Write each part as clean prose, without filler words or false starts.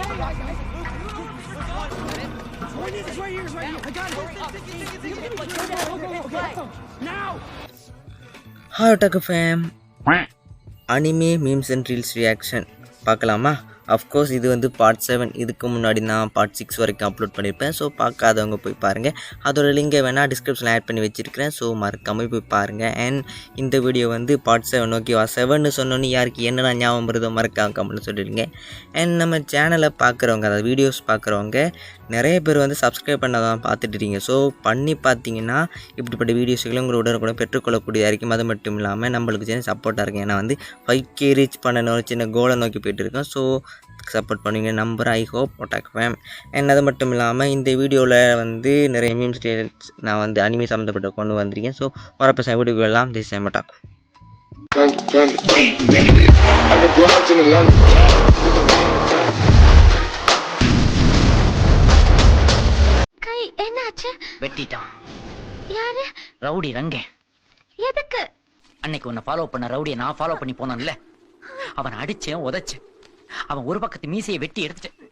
Hi Otaku fam. Anime memes and reels reaction பார்க்கலாமா? Of course இது வந்து பார்ட் 7. இதுக்கு முன்னாடி நான் பார்ட் 6 வரைக்கும் அப்லோட் பண்ணியிருப்பேன். ஸோ பார்க்காதவங்க போய் பாருங்கள். அதோட லிங்கை வேணால் டிஸ்கிரிப்ஷனில் ஆட் பண்ணி வச்சுருக்கிறேன். ஸோ மறக்காமல் போய் பாருங்கள். அண்ட் இந்த வீடியோ வந்து பார்ட் 7 ஓகேவா? 7ன்னு சொன்னோன்னு யாருக்கு என்னென்ன ஞாபகம் வருதோ மறக்காம கமெண்ட்னு சொல்லிடுங்க. அண்ட் நம்ம சேனலை பார்க்குறவங்க, அதாவது வீடியோஸ் பார்க்குறவங்க நிறைய பேர் வந்து சப்ஸ்கிரைப் பண்ணாதான் பார்த்துட்டுருக்கீங்க. ஸோ பண்ணி பார்த்தீங்கன்னா இப்படிப்பட்ட வீடியோஸ்களும் உங்களோட கூட பெற்றுக்கொள்ளக்கூடியதாக இருக்கும். அது மட்டும் இல்லாமல் நம்மளுக்கு சின்ன சப்போர்ட்டாக இருக்கும். ஏன்னா வந்து 5K ரீச் பண்ணணும் சின்ன கோலை நோக்கி போயிட்டுருக்கோம். ஸோ சப்போர்ட் பண்ணுவீங்க நம்பர். ஐ ஹோப் ஒட்டாக் ஃபேம். அண்ட் அது மட்டும் இல்லாமல் இந்த வீடியோவில் வந்து நிறைய மீம்ஸ் நான் வந்து அனிமே சம்மந்தப்பட்ட கொண்டு வந்திருக்கேன். ஸோ வரப்போ வீடியோ எல்லாம் திஸ் டைம் ஒட்டாக். என்னாச்சு? வெட்டிட்டான். யாரு? Rowdy range. எதுக்கு? அன்னைக்கு உன்னை ஃபாலோ பண்ண ரவுடியை நான் ஃபாலோ பண்ணி போனான்ல, அவன் அடிச்சேன் உதைச்சேன். அவன் ஒரு பக்கத்து மீசையை வெட்டி எடுத்துட்டேன்.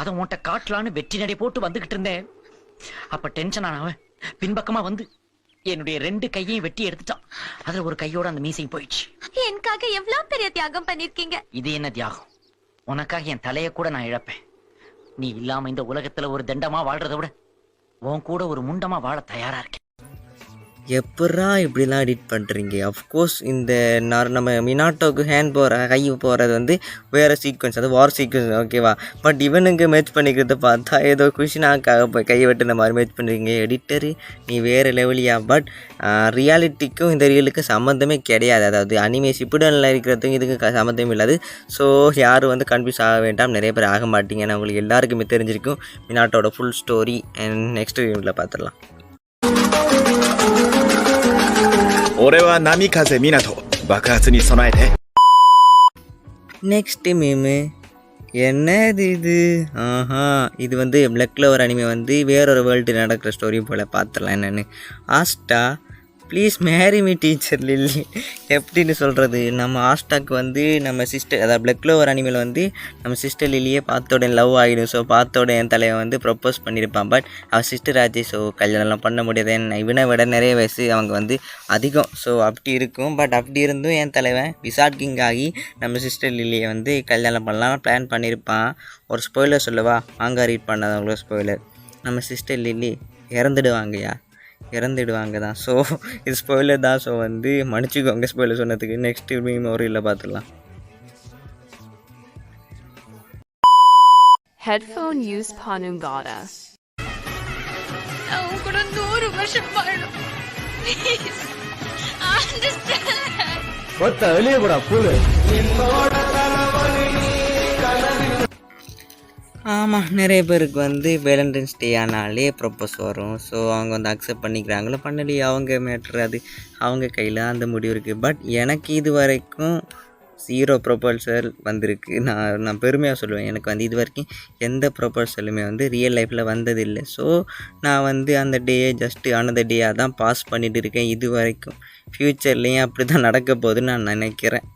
அதை உன்கிட்ட காட்டலான்னு வெட்டி நடை போட்டு வந்துகிட்டு இருந்தேன். அப்ப டென்ஷன் ஆனவன் பின்பக்கமா வந்து என்னுடைய 2 கையையும் வெட்டி எடுத்துட்டான். அதுல ஒரு கையோட அந்த மீசையும் போயிடுச்சு. எனக்காக எவ்வளவு பெரிய தியாகம் பண்ணிருக்கீங்க. இது என்ன தியாகம்? உனக்காக என் தலைய கூட நான் இழப்பேன். நீ இல்லாம இந்த உலகத்துல ஒரு தண்டமா வாழ்றதை விட உன் கூட ஒரு முண்டமா வாழ தயாரா இருக்கேன். எப்படா இப்படிலாம் எடிட் பண்ணுறீங்க? அஃப்கோர்ஸ் இந்த நம்ம மினாட்டோக்கு ஹேண்ட் போகிற கை போகிறது வந்து வேறு சீக்வன்ஸ், அது வார் சீக்வன்ஸ் ஓகேவா? பட் இவனுங்க மேட்ச் பண்ணிக்கிறத பார்த்தா ஏதோ குஷினாக்காக போய் கையை வெட்டுன மாதிரி மேட்ச் பண்ணுறீங்க. எடிட்டரு நீ வேறு லெவலியா? பட் ரியாலிட்டிக்கும் இந்த ரியலுக்கும் சம்மந்தமே கிடையாது. அதாவது அனிமேஸ் இப்படிலாம் இருக்கிறதுக்கும் இதுக்கு சம்மந்தமே இல்லாது. ஸோ யாரும் வந்து கன்ஃபியூஸ் ஆக வேண்டாம். நிறைய பேர் ஆக மாட்டீங்க. ஏன்னா உங்களுக்கு எல்லாருக்குமே தெரிஞ்சிருக்கும் மினாட்டோட ஃபுல் ஸ்டோரி. அண்ட் நெக்ஸ்ட் வீடியோவில் பார்த்துடலாம். 俺は波風湊爆発に備えて。நெக்ஸ்ட் மீமு என்னது இது? இது வந்து பிளாக் கிளோவர் அனிமே வந்து வேறொரு வேர்ல்டு நடக்கிற ஸ்டோரி போல் பார்த்துடலாம். என்னென்னு ஆஸ்டா please marry me teacher Lily. எப்படின்னு சொல்கிறது? நம்ம ஆஸ்டாக்கு வந்து நம்ம சிஸ்டர், அதாவது பிளாக் கிளோவர் அனிமேல வந்து நம்ம சிஸ்டர் லில்லியே பார்த்தோட லவ் ஆகிடும். ஸோ பார்த்தோட என் தலையை வந்து ப்ரப்போஸ் பண்ணியிருப்பான். பட் அவள் சிஸ்டர் ஆச்சு. ஸோ கல்யாணம்லாம் பண்ண முடியாது. இவனை விட நிறைய வயசு அவங்க வந்து அதிகம். ஸோ அப்படி இருக்கும். பட் அப்படி இருந்தும் என் தலைவன் விசாட் கிங் ஆகி நம்ம சிஸ்டர் லில்லியை வந்து கல்யாணம் பண்ணலாம் பிளான் பண்ணியிருப்பான். ஒரு ஸ்பாய்லர் சொல்லவா? வாங்க ரீட் பண்ணாதவங்களோ ஸ்பாய்லர். நம்ம சிஸ்டர் லில்லி இறந்துடுவாங்க தான். ஸோ இது ஸ்பாய்லர் தான். ஸோ வந்து மன்னிச்சுக்கோங்க ஸ்பாய்லர் சொன்னதுக்கு. நெக்ஸ்ட் மீம் ஒரு இல்லை பார்த்துக்கலாம். Headphone use Panungada. நான் கூட 100 வருஷம் வாழணும். Please understand. ஒத்த வெளியே போடா புல்லு. ஆமாம், நிறைய பேருக்கு வந்து வேலண்டைன்ஸ் டே ஆனாலே ப்ரப்போஸ் வரும். ஸோ அவங்க வந்து அக்செப்ட் பண்ணிக்கிறாங்களோ பண்ணலையே அவங்க மேட்ரு, அது அவங்க கையில் அந்த முடிவு இருக்குது. பட் எனக்கு இது வரைக்கும் 0 ப்ரொபோசல் வந்திருக்கு. நான் பெருமையாக சொல்லுவேன். எனக்கு வந்து இது வரைக்கும் எந்த ப்ரொபோசலுமே வந்து ரியல் லைஃப்பில் வந்ததில்லை. ஸோ நான் வந்து அந்த டேயை ஜஸ்ட்டு ஆனத டேயாக தான் பாஸ் பண்ணிகிட்டு இருக்கேன் இது வரைக்கும். ஃப்யூச்சர்லேயும் அப்படி தான் நடக்க போகுதுன்னு நான் நினைக்கிறேன்.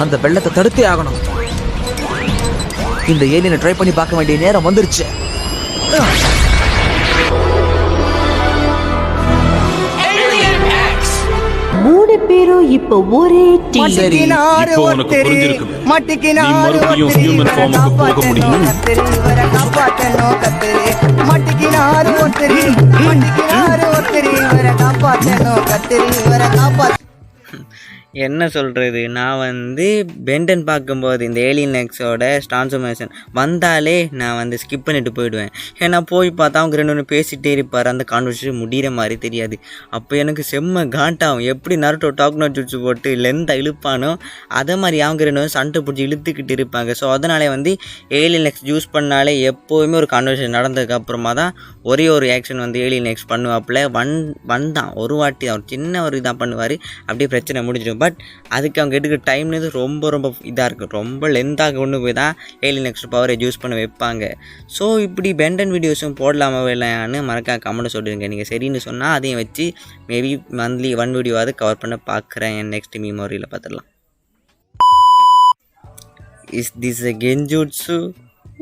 அந்த வெள்ளத்தை தடுத்தே ஆகணும். இந்த ஏலியனை ட்ரை பண்ணி பார்க்க வேண்டிய நேரம் வந்துருச்சு. மூணு பேரும் இப்ப ஒரே டீம். இப்போ உனக்கு புரிஞ்சிருக்கும். நீ மறுபடியும் ஹியூமன் ஃபார்முக்கு போக முடியும். என்ன சொல்கிறது, நான் வந்து பென்டன் பார்க்கும்போது இந்த ஏலியன் எக்ஸோட ட்ரான்ஸ்ஃபர்மேஷன் வந்தாலே நான் வந்து ஸ்கிப் பண்ணிட்டு போயிடுவேன். ஏன்னா போய் பார்த்தா அவங்க 2 பேசிகிட்டே இருப்பார், அந்த கான்வர்சேஷன் முடிகிற மாதிரி தெரியாது. அப்போ எனக்கு செம்ம காண்டாகும். எப்படி நருட்டோ டாக் நோ ஜுட்ஸு போட்டு லென்த்தாக இழுப்பானோ அதை மாதிரி அவங்க 2 சண்டை பிடிச்சி இழுத்துக்கிட்டு இருப்பாங்க. ஸோ அதனாலே வந்து ஏலியன் எக்ஸ் யூஸ் பண்ணாலே எப்போவுமே ஒரு கான்வர்சேஷன் நடந்ததுக்கு அப்புறமா தான் ஒரே ஒரு ஆக்ஷன் வந்து ஏலியன் எக்ஸ் பண்ணுவாப்பில். வந்தான் ஒரு வாட்டி தான், ஒரு சின்ன ஒரு இதாக பண்ணுவார், அப்படியே பிரச்சனை முடிஞ்சிடும். பட் அதுக்கு அவங்க எடுக்கிற டைம்லேருந்து ரொம்ப ரொம்ப இதாக இருக்குது, ரொம்ப லென்த்தாக கொண்டு போய் தான் ஏலியன் நெக்ஸ்ட் பவரை யூஸ் பண்ண வைப்பாங்க. ஸோ இப்படி பென்டன் வீடியோஸும் போடலாமா இல்லையான்னு மறக்காம கமெண்ட் சொல்லிடுங்க. நீங்கள் சரின்னு சொன்னால் அதையும் வச்சு மேபி மந்த்லி 1 வீடியோவாவது கவர் பண்ண பார்க்குறேன். என் நெக்ஸ்ட் மெமோரியில் பார்த்துடலாம். Is this a kenjutsu?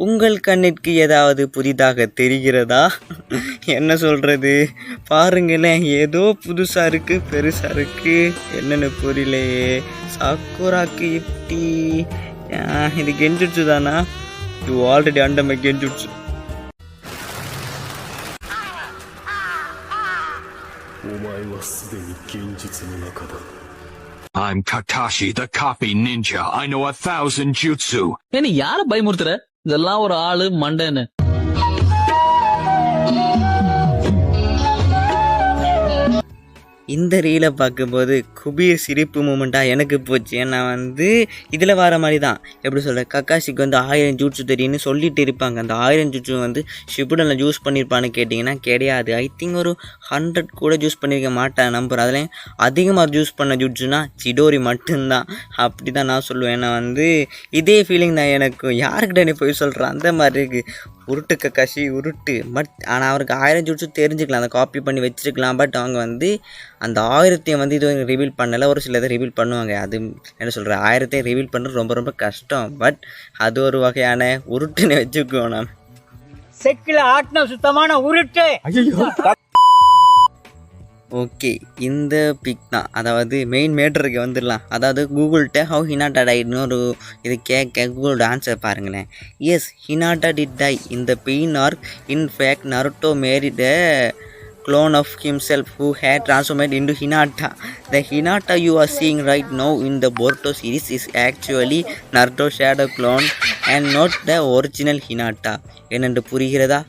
உங்கள் கண்ணிற்கு ஏதாவது புதிதாக தெரிகிறதா? என்ன சொல்கிறது, பாருங்களேன், ஏதோ புதுசாக இருக்குது, பெருசாக இருக்குது, என்னென்னு புரியலையே. சாக்குராக்கு இப்படி இது கென்ஜுட்ஸு தானா? You already under my kenjutsu. I'm Kakashi, the copy ninja. I know 1,000 jutsu. நீ யார பயமுறுத்துற? இதெல்லாம் ஒரு ஆளு மண்டன்னு. இந்த ரீலை பார்க்கும்போது குபீர் சிரிப்பு மூமெண்ட்டாக எனக்கு போச்சு. ஏன்னா வந்து இதில் வர மாதிரி தான், எப்படி சொல்கிறேன், கக்காஷிக்கு வந்து 1000 ஜூட்ஸு தெரியும்னு சொல்லிட்டு இருப்பாங்க. அந்த 1000 ஜூட்ஸு வந்து ஷிபுடனில் ஜூஸ் பண்ணியிருப்பான்னு கேட்டிங்கன்னா கிடையாது. ஐ திங்க் ஒரு 100 கூட ஜூஸ் பண்ணியிருக்க மாட்டேன் நம்பர். அதுலேயும் அதிகமாக ஜூஸ் பண்ண ஜூட்ஸுனா சிடோரி மட்டும்தான். அப்படி தான் நான் சொல்லுவேன். ஏன்னா வந்து இதே ஃபீலிங் தான் எனக்கு. யாருக்கிட்ட நீ போய் சொல்கிறேன் அந்த மாதிரி இருக்குது. உருட்டு கக்காஷி உருட்டு. பட் ஆனால் அவருக்கு 1000 ஜூட்ஸும் தெரிஞ்சுக்கலாம், அதை காப்பி பண்ணி வச்சுருக்கலாம். பட் அவங்க வந்து அந்த 1000 வந்து இது ரிவீல் பண்ணலை. ஒரு சில இதை ரிவீல் பண்ணுவாங்க. அது என்ன சொல்கிறேன், 1000 ரிவீல் பண்ணுறது ரொம்ப ரொம்ப கஷ்டம். பட் அது ஒரு வகையான உருட்டுன்னு வச்சுக்குவோம். நான் செக்கில் ஆட்டின சுத்தமான உருட்டு. ஓகே, இந்த பிக் தான், அதாவது மெயின் மேட்டருக்கு வந்துடலாம். அதாவது கூகுள்கிட்ட ஹவு ஹினாட்டா டைட்னு ஒரு இது கேட்க கூகுளோட ஆன்சர் பாருங்களேன். Yes, Hinata did die in the Pain arc. In fact Naruto married a clone of himself who had transformed into Hinata. The Hinata you are seeing right now in the Boruto series is actually Naruto shadow clone and not the original Hinata. என்னென்று புரிகிறதா?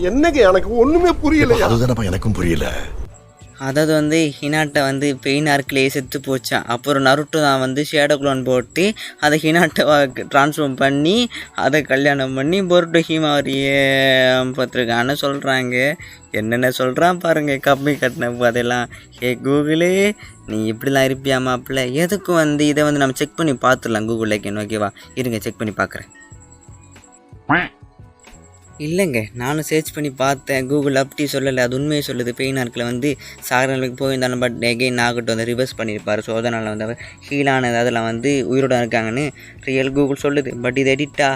என்னங்க எனக்கு ஒண்ணுமே புரியல. அதுதானப்பா எனக்கும் புரியல. அதாவது வந்து ஹினாட்டா வந்து பெயின் ஆர்க்லேயே செத்து போச்சான். அப்புறம் நருட்டோ தான் வந்து ஷேடோ க்ளோன் போட்டு அதை ஹினாட்டாவை ட்ரான்ஸ்ஃபார்ம் பண்ணி அதை கல்யாணம் பண்ணி பொருட்டோ ஹிமாரியே பார்த்துருக்கான்னு சொல்கிறாங்க. என்னென்ன சொல்கிறான் பாருங்கள், கம்மி கட்டின அதெல்லாம். ஏ கூகுளே, நீ இப்படிலாம் இருப்பியா மாப்பிள்ள? எதுக்கும் வந்து இதை வந்து நம்ம செக் பண்ணி பார்த்துடலாம் கூகுளில். ஓகேவா, இருங்க செக் பண்ணி பார்க்குறேன். இல்லைங்க, நானும் சர்ச் பண்ணி பார்த்தேன், கூகுள் அப்படி சொல்லலை, அது உண்மையை சொல்லுது. பெயின் ஆர்க்கில் வந்து சாகரங்களுக்கு போயிருந்தாலும் பட் எகெயின் ஆகட்டும் வந்து ரிவர்ஸ் பண்ணியிருப்பார். ஸோ அதனால் வந்து அவர் ஹீலானது அதெல்லாம் வந்து உயிரோட இருக்காங்கன்னு ரியல் கூகுள் சொல்லுது. பட் இது எடிட்டா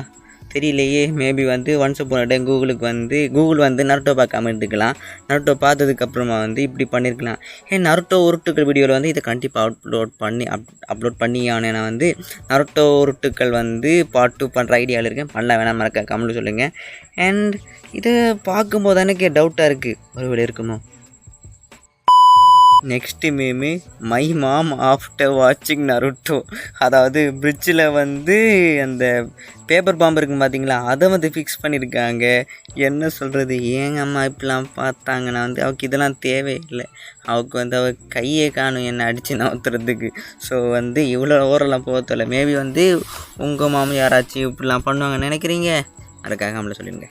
தெரியலையே. மேபி வந்து ஒன்ஸ் போன டைம் கூகுள் வந்து நருட்டோ பார்க்காம இருந்துக்கலாம். நருட்டோ பார்த்ததுக்கப்புறமா வந்து இப்படி பண்ணியிருக்கலாம். நருட்டோ உருட்டுக்கள் வீடியோவில் வந்து இதை கண்டிப்பாக அப்லோட் பண்ணி ஆனால் வந்து நருட்டோ உருட்டுக்கள் வந்து பார்ட் 2 பண்ணுற ஐடியாவில் இருக்கேன். பண்ணலாம், வேணாம் மறக்க கமெண்ட் சொல்லுங்கள். அண்ட் இதை பார்க்கும்போது எனக்கு டவுட்டாக இருக்குது, ஒருவேளை இருக்குமோ. Next meme, my mom after வாட்சிங் நருட்டோ. அதாவது பிரிட்ஜில் வந்து அந்த பேப்பர் பாம்பு இருக்குன்னு பார்த்தீங்களா, அதை வந்து ஃபிக்ஸ் பண்ணியிருக்காங்க. என்ன சொல்கிறது, ஏங்க அம்மா இப்படிலாம் பார்த்தாங்கன்னா வந்து அவளுக்கு இதெல்லாம் தேவையில்லை. அவளுக்கு வந்து அவள் கையே காணும் என்னை அடித்து நவுத்துறதுக்கு. ஸோ வந்து இவ்வளோ ஓரெல்லாம் போகல. மேபி வந்து உங்கள் மாமா யாராச்சும் இப்படிலாம் பண்ணுவாங்கன்னு நினைக்கிறீங்க? அதுக்காக நம்மள சொல்லிடுங்க.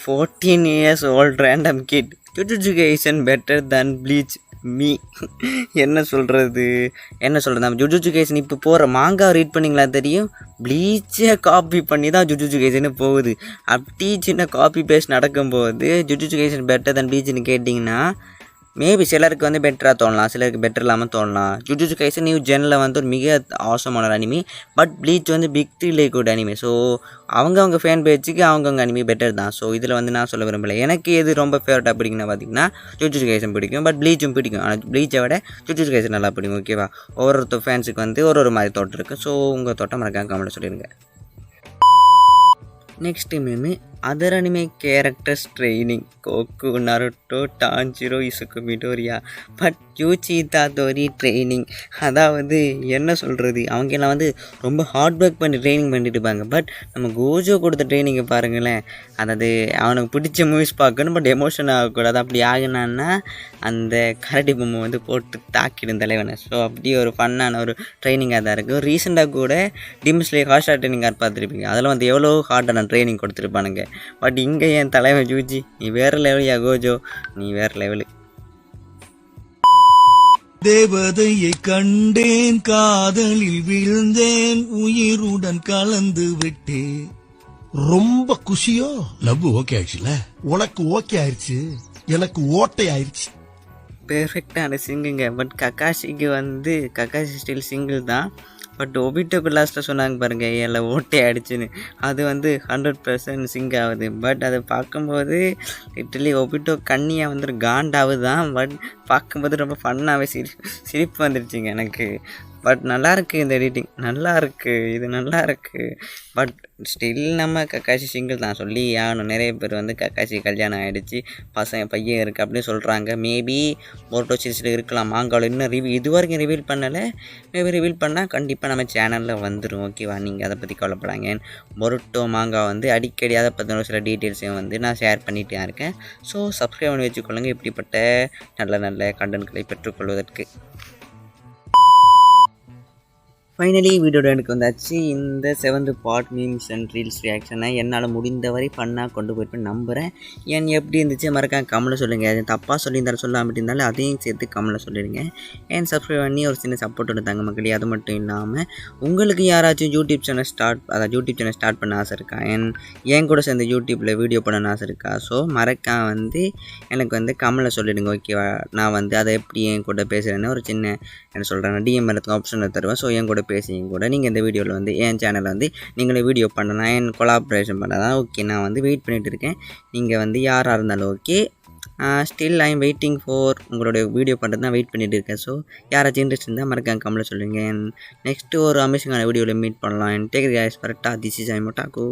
14 years old random kid. Jujutsu Kaisen better than Bleach. Me என்ன சொல்கிறது நம்ம ஜுஜுட்சு கைசன் இப்போ போகிற மாங்கா ரீட் பண்ணிங்களா தெரியும். ப்ளீச்சை காப்பி பண்ணி தான் ஜுஜுட்சு கைசன்னு போகுது. அப்படி சின்ன காப்பி பேஸ்ட் நடக்கும்போது ஜுஜுட்சு கைசன் பெட்டர் தன் ப்ளீச்னு கேட்டிங்கன்னா மேபி சிலருக்கு வந்து பெட்டராக தோணலாம், சிலருக்கு பெட்டர் இல்லாமல் தோணலாம். ஜுஜுட்சு கைசன் நியூ ஜெனில் வந்து ஒரு மிக ஆசமான அனிமி. பட் ப்ளீச் வந்து பிக் 3 குட் அனிமி. ஸோ அவங்க ஃபேன் பேஜுக்கு அவங்கவுங்க அனிமி பெட்டர் தான். ஸோ இதில் வந்து நான் சொல்ல விரும்பலை. எனக்கு எது ரொம்ப ஃபேவரட்டாக பிடிக்குன்னு பார்த்தீங்கன்னா ஜுஜுட்சு கைசன் பிடிக்கும். பட் ப்ளீச்சும் பிடிக்கும். ஆனால் ப்ளீச்சை விட ஜுஜுட்சு கைசன் நல்லா பிடிக்கும். ஓகேவா, ஒவ்வொருத்தர் ஃபேன்ஸுக்கு வந்து ஒரு மாதிரி தோட்டம் இருக்குது. ஸோ உங்கள் தோட்டம் மறக்காம கமெண்ட் சொல்லிடுங்க. நெக்ஸ்ட்டு மேமு other anime characters training Goku Naruto Tanjiro Izuku Midoriya but Yuji Itadori training. அதாவது என்ன சொல்கிறது, அவங்கெல்லாம் வந்து ரொம்ப ஹார்ட் ஒர்க் பண்ணி ட்ரைனிங் பண்ணிட்டு இருப்பாங்க. பட் நம்ம கோஜோ கொடுத்த ட்ரைனிங்கை பாருங்களேன். அதாவது அவனுக்கு பிடிச்ச மூவிஸ் பார்க்கணும், பட் எமோஷன் ஆகக்கூடாது. அப்படி ஆகினான்னா அந்த கரடி பொம்மை வந்து போட்டு தாக்கிடும் தலைவனை. ஸோ அப்படி ஒரு ஃபன்னான ஒரு ட்ரைனிங்காக தான் இருக்குது. ரீசெண்டாக கூட டிம்ஸ்லேயே ஹார்ட் ட்ரைனிங் யார் பார்த்துருப்பீங்க. அதில் வந்து எவ்வளோ ஹார்டான ட்ரைனிங் கொடுத்துருப்பானுங்க. பட் இங்கே என் தலைவன் ஜூஜி நீ வேறு லெவல், யா கோஜோ நீ வேறு லெவலு. தேவதையை கண்டேன், காதலில் விழுந்தேன், உயிருடன் கலந்து விட்டேன். ரொம்ப குஷியோ? லவ் ஓகே ஆயிடுச்சுல? உனக்கு ஓகே ஆயிடுச்சு, எனக்கு ஓட்டை ஆயிடுச்சு. பெர்ஃபெக்டான சிங்குங்க. பட் கக்காஷிக்கு வந்து கக்காஷி ஸ்டில் சிங்கிள் தான். பட் ஒபிட்டோக்கு லாஸ்ட்டில் சொன்னாங்க பாருங்கள் எல்லாம் ஓட்டை ஆகிடுச்சின்னு. அது வந்து 100% சிங்க் ஆகுது. பட் அதை பார்க்கும்போது லிட்டரலி ஒபிட்டோ கண்ணியாக வந்து காண்டாவது தான். பட் பார்க்கும்போது ரொம்ப ஃபன்னாகவே சிரிப்பு வந்துடுச்சிங்க எனக்கு. பட் நல்லாயிருக்கு இந்த எடிட்டிங், நல்லாயிருக்கு, இது நல்லாயிருக்கு. பட் ஸ்டில் நம்ம கக்காஷி சிங்கிள் தான் சொல்லி ஆகணும். நிறைய பேர் வந்து கக்காஷி கல்யாணம் ஆகிடுச்சு, பையன் இருக்குது அப்படின்னு சொல்கிறாங்க. மேபி போர்ட்டோ சீரிஸில் இருக்கலாம். மாங்காவில் இன்னும் இது வரைக்கும் ரிவீல் பண்ணலை. மேபி ரிவீல் பண்ணால் கண்டிப்பாக நம்ம சேனலில் வந்துடும். ஓகேவா, நீங்கள் அதை பற்றி கவலைப்படாங்க. பொருட்டோ மாங்கா வந்து அடிக்கடி அதை பற்றின சில டீட்டெயில்ஸையும் வந்து நான் ஷேர் பண்ணிகிட்டே இருக்கேன். ஸோ சப்ஸ்கிரைப் பண்ணி வச்சுக்கொள்ளுங்க இப்படிப்பட்ட நல்ல நல்ல கண்டென்ட்களை பெற்றுக்கொள்வதற்கு. ஃபைனலி வீடியோட எனக்கு வந்தாச்சு. இந்த 7th part memes and reels ரியாக்ஷனை என்னால் முடிந்தவரை ஃபன்னாக கொண்டு போய்ட்டு நம்புகிறேன். ஏன் எப்படி இருந்துச்சு மறக்காம கமெண்ட்டில் சொல்லுங்கள். அது தப்பாக சொல்லியிருந்தாலும் சொல்லாமல் இருந்தாலும் அதையும் சேர்த்து கமெண்ட்டில் சொல்லிடுங்க. ஏன் சப்ஸ்கிரைப் பண்ணி ஒரு சின்ன சப்போர்ட் எடுத்தாங்க மக்களே. அது மட்டும் இல்லாமல் உங்களுக்கு யாராச்சும் யூடியூப் சேனல் ஸ்டார்ட் பண்ண ஆசை இருக்கா, என் கூட சேர்ந்து யூடியூப்பில் வீடியோ பண்ண ஆசை இருக்கா? ஸோ மறக்காம வந்து எனக்கு வந்து கமெண்ட்டில் சொல்லிவிடுங்க. ஓகேவா, நான் வந்து அதை எப்படி என் கூட பேசுகிறேன்னு ஒரு சின்ன என்ன சொல்கிறேன் டிஎம் எடுத்து ஆப்ஷனில் தருவேன். ஸோ என் கூட பேசியும் கூட நீங்கள் இந்த வீடியோவில் வந்து என் சேனலில் வந்து நீங்களே வீடியோ பண்ணலாம், என் கொலாபரேஷன் பண்ணலாம். ஓகே, நான் வந்து வெயிட் பண்ணிகிட்டு இருக்கேன். நீங்கள் வந்து யாராக இருந்தாலும் okay. Still I am waiting for உங்களுடைய வீடியோ பண்ணுறது தான் வெயிட் பண்ணிகிட்டு இருக்கேன். ஸோ யாராச்சும் இன்ட்ரெஸ்ட் இருந்தால் மறக்காம கமெண்ட்டில் சொல்லுங்கள். நெக்ஸ்ட்டு ஒரு அமேசிங்கான வீடியோவில் மீட் பண்ணலாம். Take care guys. This is I மோட்டாக்கு.